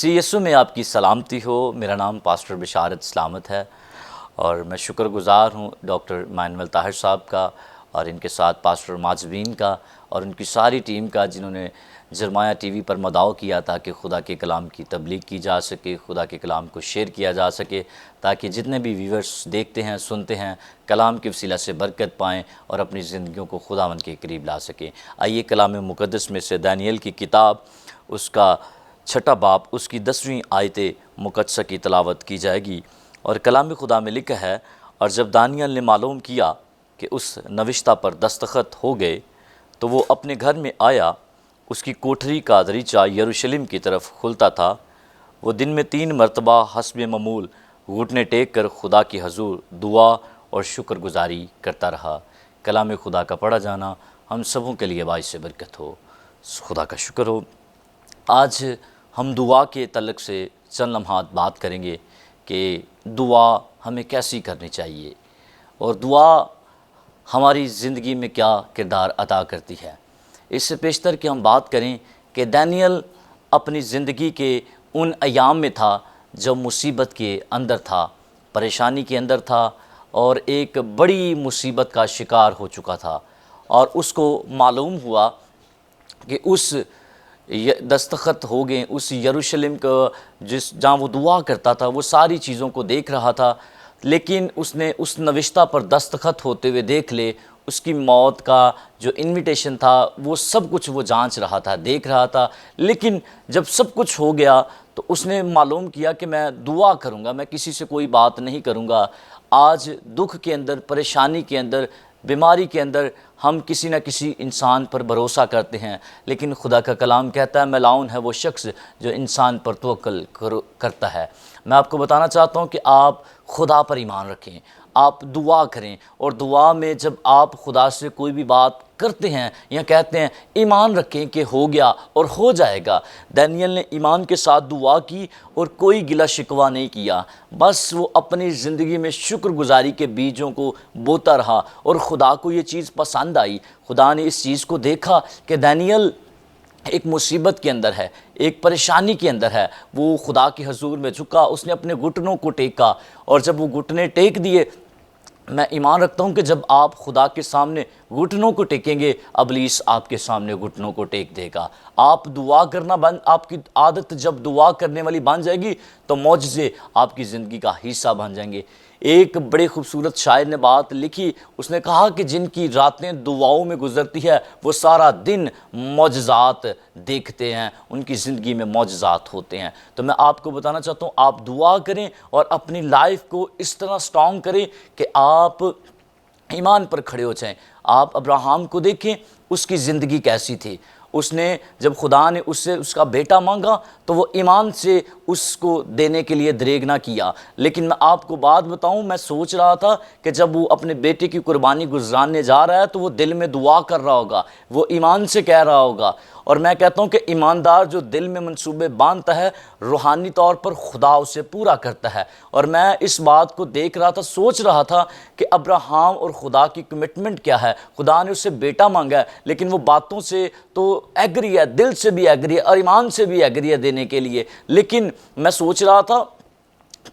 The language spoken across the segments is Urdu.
مسیح یسوع میں آپ کی سلامتی ہو۔ میرا نام پاسٹر بشارت سلامت ہے اور میں شکر گزار ہوں ڈاکٹر مانول طاہر صاحب کا اور ان کے ساتھ پاسٹر ماجبین کا اور ان کی ساری ٹیم کا، جنہوں نے جرمایہ ٹی وی پر مدعو کیا تاکہ خدا کے کلام کی تبلیغ کی جا سکے، خدا کے کلام کو شیئر کیا جا سکے، تاکہ جتنے بھی ویورز دیکھتے ہیں، سنتے ہیں، کلام کے وسیلہ سے برکت پائیں اور اپنی زندگیوں کو خداوند کے قریب لا سکیں۔ آئیے کلام مقدس میں سے دانیل کی کتاب، اس کا 6 باب، اس کی 10ویں آیت مقدسہ کی تلاوت کی جائے گی۔ اور کلام خدا میں لکھا ہے، اور جب دانیل نے معلوم کیا کہ اس نوشتہ پر دستخط ہو گئے تو وہ اپنے گھر میں آیا۔ اس کی کوٹھری کا دریچہ یروشلم کی طرف کھلتا تھا۔ وہ دن میں 3 مرتبہ حسب معمول گھٹنے ٹیک کر خدا کی حضور دعا اور شکر گزاری کرتا رہا۔ کلام خدا کا پڑھا جانا ہم سبوں کے لیے باعث برکت ہو۔ خدا کا شکر ہو۔ آج ہم دعا کے تعلق سے چند لمحات بات کریں گے کہ دعا ہمیں کیسی کرنی چاہیے اور دعا ہماری زندگی میں کیا کردار ادا کرتی ہے۔ اس سے پیشتر کہ ہم بات کریں کہ دانیل اپنی زندگی کے ان ایام میں تھا جب مصیبت کے اندر تھا، پریشانی کے اندر تھا اور ایک بڑی مصیبت کا شکار ہو چکا تھا، اور اس کو معلوم ہوا کہ اس دستخط ہو گئے اس یروشلم کا، جہاں وہ دعا کرتا تھا، وہ ساری چیزوں کو دیکھ رہا تھا، لیکن اس نے اس نوشتہ پر دستخط ہوتے ہوئے دیکھ لے۔ اس کی موت کا جو انویٹیشن تھا وہ سب کچھ وہ جانچ رہا تھا، دیکھ رہا تھا، لیکن جب سب کچھ ہو گیا تو اس نے معلوم کیا کہ میں دعا کروں گا، میں کسی سے کوئی بات نہیں کروں گا۔ آج دکھ کے اندر، پریشانی کے اندر، بیماری کے اندر ہم کسی نہ کسی انسان پر بھروسہ کرتے ہیں، لیکن خدا کا کلام کہتا ہے ملعون ہے وہ شخص جو انسان پر توکل کرتا ہے۔ میں آپ کو بتانا چاہتا ہوں کہ آپ خدا پر ایمان رکھیں، آپ دعا کریں، اور دعا میں جب آپ خدا سے کوئی بھی بات کرتے ہیں یا کہتے ہیں، ایمان رکھیں کہ ہو گیا اور ہو جائے گا۔ دانیل نے ایمان کے ساتھ دعا کی اور کوئی گلہ شکوہ نہیں کیا، بس وہ اپنی زندگی میں شکر گزاری کے بیجوں کو بوتا رہا، اور خدا کو یہ چیز پسند آئی۔ خدا نے اس چیز کو دیکھا کہ دانیل ایک مصیبت کے اندر ہے، ایک پریشانی کے اندر ہے۔ وہ خدا کے حضور میں جھکا، اس نے اپنے گھٹنوں کو ٹیکا، اور جب وہ گھٹنے ٹیک دیے، میں ایمان رکھتا ہوں کہ جب آپ خدا کے سامنے گھٹنوں کو ٹیکیں گے، ابلیس آپ کے سامنے گھٹنوں کو ٹیک دے گا۔ آپ دعا کرنا آپ کی عادت جب دعا کرنے والی بن جائے گی تو معجزے آپ کی زندگی کا حصہ بن جائیں گے۔ ایک بڑے خوبصورت شاعر نے بات لکھی، اس نے کہا کہ جن کی راتیں دعاؤں میں گزرتی ہے وہ سارا دن معجزات دیکھتے ہیں، ان کی زندگی میں معجزات ہوتے ہیں۔ تو میں آپ کو بتانا چاہتا ہوں، آپ دعا کریں اور اپنی لائف کو اس طرح سٹرونگ کریں کہ آپ ایمان پر کھڑے ہو جائیں۔ آپ ابراہیم کو دیکھیں، اس کی زندگی کیسی تھی۔ اس نے جب خدا نے اس سے اس کا بیٹا مانگا تو وہ ایمان سے اس کو دینے کے لیے دریغ نہ کیا۔ لیکن میں آپ کو بات بتاؤں، میں سوچ رہا تھا کہ جب وہ اپنے بیٹے کی قربانی گزرانے جا رہا ہے تو وہ دل میں دعا کر رہا ہوگا، وہ ایمان سے کہہ رہا ہوگا۔ اور میں کہتا ہوں کہ ایماندار جو دل میں منصوبے باندھتا ہے، روحانی طور پر خدا اسے پورا کرتا ہے۔ اور میں اس بات کو دیکھ رہا تھا، سوچ رہا تھا کہ ابراہیم اور خدا کی کمٹمنٹ کیا ہے۔ خدا نے اس سے بیٹا مانگا ہے، لیکن وہ باتوں سے تو ایگری ہے، دل سے بھی ایگری ہے اور ایمان سے بھی ایگری ہے دینے کے لیے۔ لیکن میں سوچ رہا تھا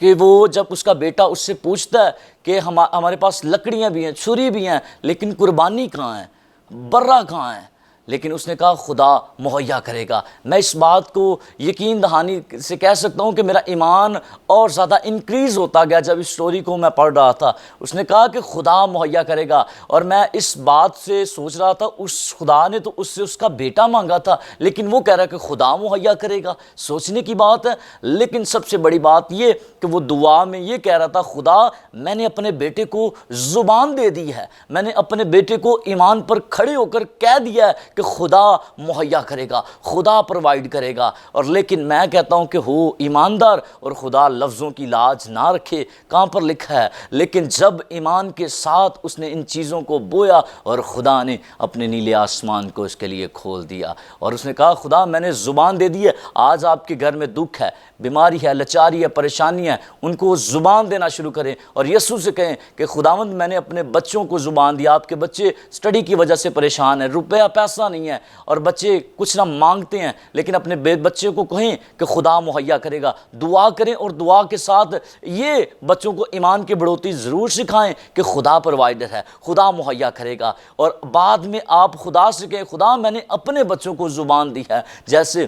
کہ وہ جب اس کا بیٹا اس سے پوچھتا ہے کہ ہمارے پاس لکڑیاں بھی ہیں، چھری بھی ہیں، لیکن قربانی کہاں ہے، برہ کہاں ہے؟ لیکن اس نے کہا خدا مہیا کرے گا۔ میں اس بات کو یقین دہانی سے کہہ سکتا ہوں کہ میرا ایمان اور زیادہ انکریز ہوتا گیا جب اس سٹوری کو میں پڑھ رہا تھا۔ اس نے کہا کہ خدا مہیا کرے گا، اور میں اس بات سے سوچ رہا تھا، اس خدا نے تو اس سے اس کا بیٹا مانگا تھا، لیکن وہ کہہ رہا ہے کہ خدا مہیا کرے گا۔ سوچنے کی بات ہے۔ لیکن سب سے بڑی بات یہ کہ وہ دعا میں یہ کہہ رہا تھا، خدا میں نے اپنے بیٹے کو زبان دے دی ہے، میں نے اپنے بیٹے کو ایمان پر کھڑے ہو کر کہہ دیا ہے کہ خدا مہیا کرے گا، خدا پرووائڈ کرے گا۔ اور لیکن میں کہتا ہوں کہ ہو ایماندار اور خدا لفظوں کی لاج نہ رکھے۔ کہاں پر لکھا ہے؟ لیکن جب ایمان کے ساتھ اس نے ان چیزوں کو بویا اور خدا نے اپنے نیلے آسمان کو اس کے لیے کھول دیا، اور اس نے کہا خدا میں نے زبان دے دی ہے۔ آج آپ کے گھر میں دکھ ہے، بیماری ہے، لچاری ہے، پریشانی ہے، ان کو زبان دینا شروع کریں اور یسوع سے کہیں کہ خداوند میں نے اپنے بچوں کو زبان دیا، آپ کے بچے سٹڈی کی وجہ سے پریشان ہیں، روپیہ پیسہ نہیں ہے اور بچے کچھ نہ مانگتے ہیں، لیکن اپنے بچے کو کہیں کہ خدا مہیا کرے گا۔ دعا کریں اور دعا کے ساتھ یہ بچوں کو ایمان کی بڑھوتی ضرور سکھائیں کہ خدا پرووائڈر ہے، خدا مہیا کرے گا، اور بعد میں آپ خدا سے کہیں خدا میں نے اپنے بچوں کو زبان دی ہے، جیسے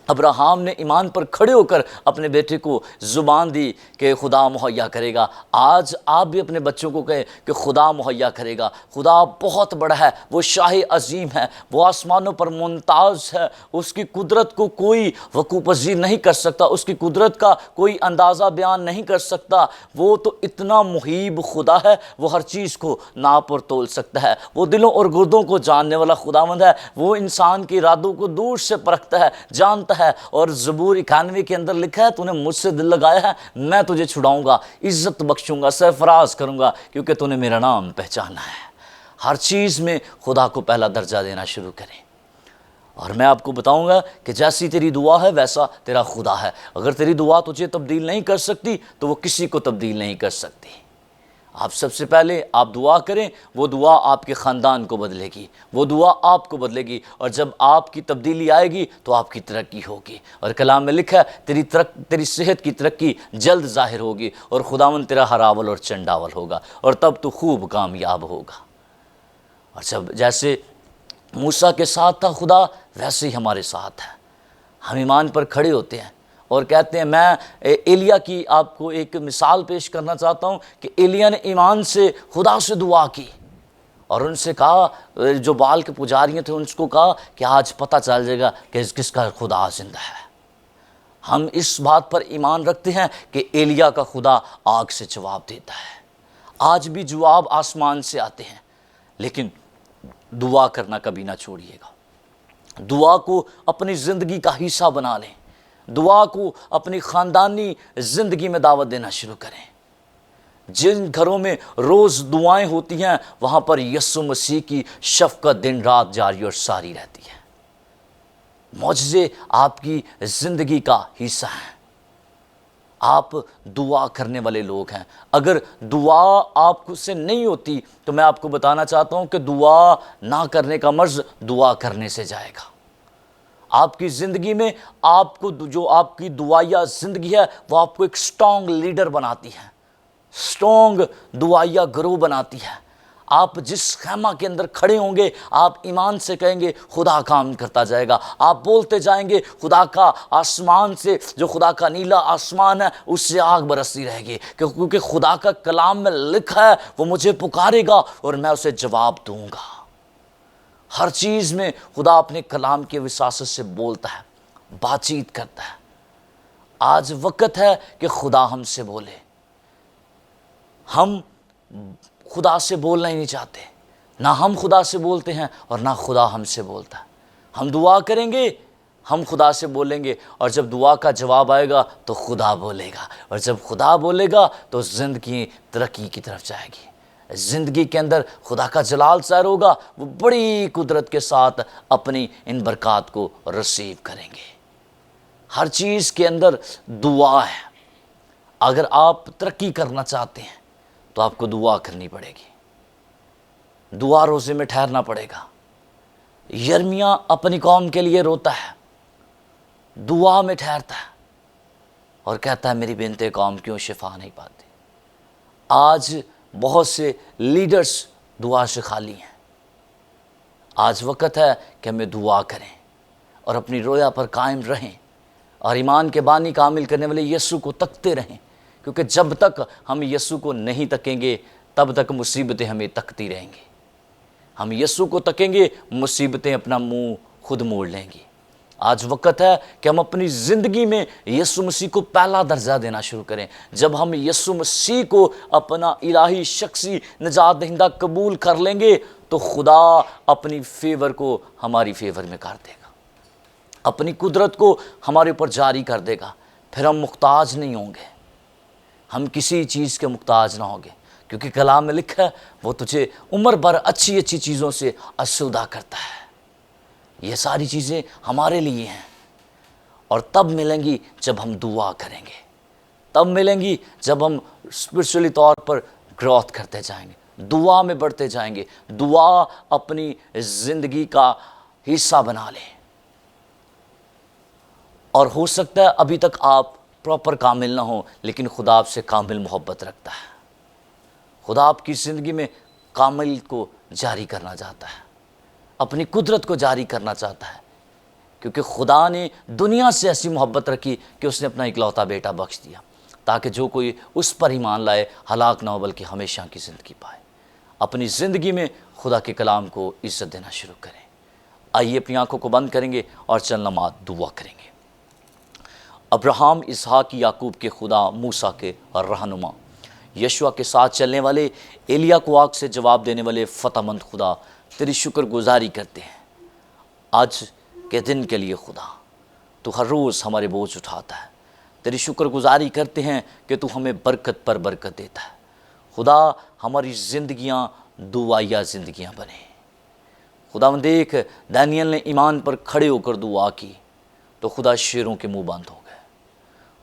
ابراہیم نے ایمان پر کھڑے ہو کر اپنے بیٹے کو زبان دی کہ خدا مہیا کرے گا۔ آج آپ بھی اپنے بچوں کو کہیں کہ خدا مہیا کرے گا۔ خدا بہت بڑا ہے، وہ شاہ عظیم ہے، وہ آسمانوں پر ممتاز ہے، اس کی قدرت کو کوئی وقوع پذیر نہیں کر سکتا، اس کی قدرت کا کوئی اندازہ بیان نہیں کر سکتا۔ وہ تو اتنا محیب خدا ہے، وہ ہر چیز کو ناپ اور تول سکتا ہے، وہ دلوں اور گردوں کو جاننے والا خداوند ہے، وہ انسان کے ارادوں کو دور سے پرکھتا ہے، جانتا ہے، اور زبور 91 کے اندر لکھا ہے تو نے مجھ سے دل لگایا ہے، میں تجھے چھڑاؤں گا، عزت بخشوں گا، سرفراز کروں گا، کیونکہ تو نے میرا نام پہچانا ہے۔ ہر چیز میں خدا کو پہلا درجہ دینا شروع کریں، اور میں آپ کو بتاؤں گا کہ جیسی تیری دعا ہے ویسا تیرا خدا ہے۔ اگر تیری دعا تجھے تبدیل نہیں کر سکتی تو وہ کسی کو تبدیل نہیں کر سکتی۔ آپ سب سے پہلے آپ دعا کریں، وہ دعا آپ کے خاندان کو بدلے گی، وہ دعا آپ کو بدلے گی، اور جب آپ کی تبدیلی آئے گی تو آپ کی ترقی ہوگی۔ اور کلام میں لکھا ہے تیری صحت کی ترقی جلد ظاہر ہوگی، اور خداوند تیرا ہراول اور چنڈاول ہوگا، اور تب تو خوب کامیاب ہوگا۔ اور جب جیسے موسیٰ کے ساتھ تھا خدا، ویسے ہی ہمارے ساتھ ہے۔ ہم ایمان پر کھڑے ہوتے ہیں اور کہتے ہیں، میں ایلیا کی آپ کو ایک مثال پیش کرنا چاہتا ہوں کہ ایلیا نے ایمان سے خدا سے دعا کی اور ان سے کہا، جو بال کے پجاریاں تھے ان کو کہا کہ آج پتہ چل جائے گا کہ کس کا خدا زندہ ہے۔ ہم اس بات پر ایمان رکھتے ہیں کہ ایلیا کا خدا آگ سے جواب دیتا ہے۔ آج بھی جواب آسمان سے آتے ہیں، لیکن دعا کرنا کبھی نہ چھوڑیے گا۔ دعا کو اپنی زندگی کا حصہ بنا لیں، دعا کو اپنی خاندانی زندگی میں دعوت دینا شروع کریں۔ جن گھروں میں روز دعائیں ہوتی ہیں وہاں پر یسوع مسیح کی شفقت دن رات جاری اور ساری رہتی ہے۔ معجزے آپ کی زندگی کا حصہ ہیں۔ آپ دعا کرنے والے لوگ ہیں۔ اگر دعا آپ سے نہیں ہوتی تو میں آپ کو بتانا چاہتا ہوں کہ دعا نہ کرنے کا مرض دعا کرنے سے جائے گا۔ آپ کی زندگی میں آپ کو جو آپ کی دعائیا زندگی ہے وہ آپ کو ایک سٹرونگ لیڈر بناتی ہے، سٹرونگ دعائیا گروہ بناتی ہے۔ آپ جس خیمہ کے اندر کھڑے ہوں گے آپ ایمان سے کہیں گے خدا کام کرتا جائے گا، آپ بولتے جائیں گے خدا کا آسمان سے، جو خدا کا نیلا آسمان ہے اس سے آگ برستی رہے گی، کیونکہ خدا کا کلام میں لکھا ہے وہ مجھے پکارے گا اور میں اسے جواب دوں گا۔ ہر چیز میں خدا اپنے کلام کے وساست سے بولتا ہے، بات چیت کرتا ہے۔ آج وقت ہے کہ خدا ہم سے بولے۔ ہم خدا سے بولنا ہی نہیں چاہتے، نہ ہم خدا سے بولتے ہیں اور نہ خدا ہم سے بولتا ہے۔ ہم دعا کریں گے، ہم خدا سے بولیں گے، اور جب دعا کا جواب آئے گا تو خدا بولے گا، اور جب خدا بولے گا تو زندگی ترقی کی طرف جائے گی۔ زندگی کے اندر خدا کا جلال ظاہر ہوگا، وہ بڑی قدرت کے ساتھ اپنی ان برکات کو ریسیو کریں گے۔ ہر چیز کے اندر دعا ہے۔ اگر آپ ترقی کرنا چاہتے ہیں تو آپ کو دعا کرنی پڑے گی، دعا روزے میں ٹھہرنا پڑے گا۔ یرمیاہ اپنی قوم کے لیے روتا ہے، دعا میں ٹھہرتا ہے اور کہتا ہے میری بنت قوم کیوں شفا نہیں پاتی۔ آج بہت سے لیڈرز دعا سے خالی ہیں۔ آج وقت ہے کہ ہمیں دعا کریں اور اپنی رویا پر قائم رہیں اور ایمان کے بانی کامل کرنے والے یسوع کو تکتے رہیں، کیونکہ جب تک ہم یسوع کو نہیں تکیں گے تب تک مصیبتیں ہمیں تکتی رہیں گی۔ ہم یسوع کو تکیں گے، مصیبتیں اپنا منہ خود موڑ لیں گی۔ آج وقت ہے کہ ہم اپنی زندگی میں یسوع مسیح کو پہلا درجہ دینا شروع کریں۔ جب ہم یسوع مسیح کو اپنا الہی شخصی نجات دہندہ قبول کر لیں گے تو خدا اپنی فیور کو ہماری فیور میں کر دے گا، اپنی قدرت کو ہمارے اوپر جاری کر دے گا۔ پھر ہم محتاج نہیں ہوں گے، ہم کسی چیز کے محتاج نہ ہوں گے، کیونکہ کلام میں لکھا ہے وہ تجھے عمر بھر اچھی اچھی چیزوں سے آسودہ کرتا ہے۔ یہ ساری چیزیں ہمارے لیے ہیں، اور تب ملیں گی جب ہم دعا کریں گے، تب ملیں گی جب ہم اسپرچولی طور پر گروتھ کرتے جائیں گے، دعا میں بڑھتے جائیں گے، دعا اپنی زندگی کا حصہ بنا لیں۔ اور ہو سکتا ہے ابھی تک آپ پراپر کامل نہ ہوں، لیکن خدا آپ سے کامل محبت رکھتا ہے۔ خدا آپ کی زندگی میں کامل کو جاری کرنا چاہتا ہے، اپنی قدرت کو جاری کرنا چاہتا ہے، کیونکہ خدا نے دنیا سے ایسی محبت رکھی کہ اس نے اپنا اکلوتا بیٹا بخش دیا، تاکہ جو کوئی اس پر ایمان لائے ہلاک نہ ہو بلکہ ہمیشہ کی زندگی پائے۔ اپنی زندگی میں خدا کے کلام کو عزت دینا شروع کریں۔ آئیے اپنی آنکھوں کو بند کریں گے اور چند لمحات دعا کریں گے۔ ابراہیم، اسحاق، یعقوب کے خدا، موسیٰ کے رہنما، یشوع کے ساتھ چلنے والے، ایلیا کو آگ سے جواب دینے والے فتح مند خدا، تیری شکر گزاری کرتے ہیں آج کے دن کے لیے۔ خدا تو ہر روز ہمارے بوجھ اٹھاتا ہے، تیری شکر گزاری کرتے ہیں کہ تو ہمیں برکت پر برکت دیتا ہے۔ خدا ہماری زندگیاں دعائیا زندگیاں بنیں۔ خدا دیکھ، دانیل نے ایمان پر کھڑے ہو کر دعا کی تو خدا شیروں کے منہ بند ہو گئے۔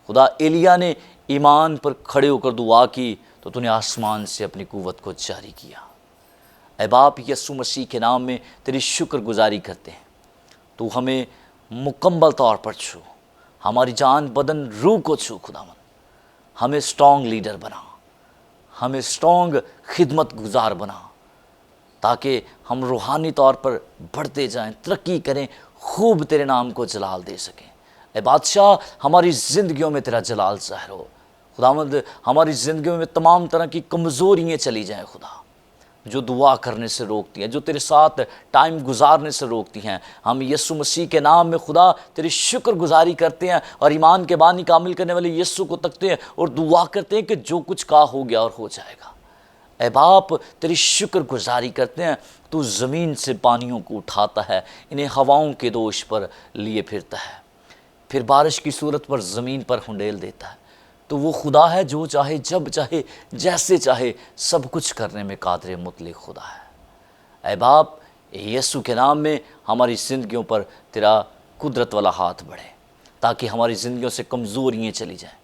خدا ایلیا نے ایمان پر کھڑے ہو کر دعا کی تو تو نے آسمان سے اپنی قوت کو جاری کیا۔ اے باپ، یسوع مسیح کے نام میں تیری شکر گزاری کرتے ہیں، تو ہمیں مکمل طور پر چھو، ہماری جان بدن روح کو چھو۔ خداوند ہمیں اسٹرانگ لیڈر بنا، ہمیں اسٹرانگ خدمت گزار بنا، تاکہ ہم روحانی طور پر بڑھتے جائیں، ترقی کریں، خوب تیرے نام کو جلال دے سکیں۔ اے بادشاہ، ہماری زندگیوں میں تیرا جلال ظاہر ہو۔ خداوند ہماری زندگیوں میں تمام طرح کی کمزوریاں چلی جائیں خدا، جو دعا کرنے سے روکتی ہیں، جو تیرے ساتھ ٹائم گزارنے سے روکتی ہیں۔ ہم یسوع مسیح کے نام میں خدا تیری شکر گزاری کرتے ہیں اور ایمان کے بانی کامل کرنے والے یسوع کو تکتے ہیں اور دعا کرتے ہیں کہ جو کچھ کہا ہو گیا اور ہو جائے گا۔ اے باپ، تیری شکر گزاری کرتے ہیں، تو زمین سے پانیوں کو اٹھاتا ہے، انہیں ہواؤں کے دوش پر لیے پھرتا ہے، پھر بارش کی صورت پر زمین پر ہنڈیل دیتا ہے۔ تو وہ خدا ہے جو چاہے، جب چاہے، جیسے چاہے، سب کچھ کرنے میں قادر مطلق خدا ہے۔ اے باپ، یسوع کے نام میں ہماری زندگیوں پر تیرا قدرت والا ہاتھ بڑھے، تاکہ ہماری زندگیوں سے کمزوریاں چلی جائیں،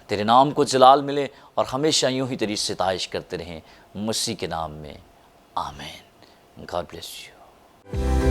تیرے نام کو جلال ملے اور ہمیشہ یوں ہی تیری ستائش کرتے رہیں، مسیح کے نام میں آمین۔ God bless you.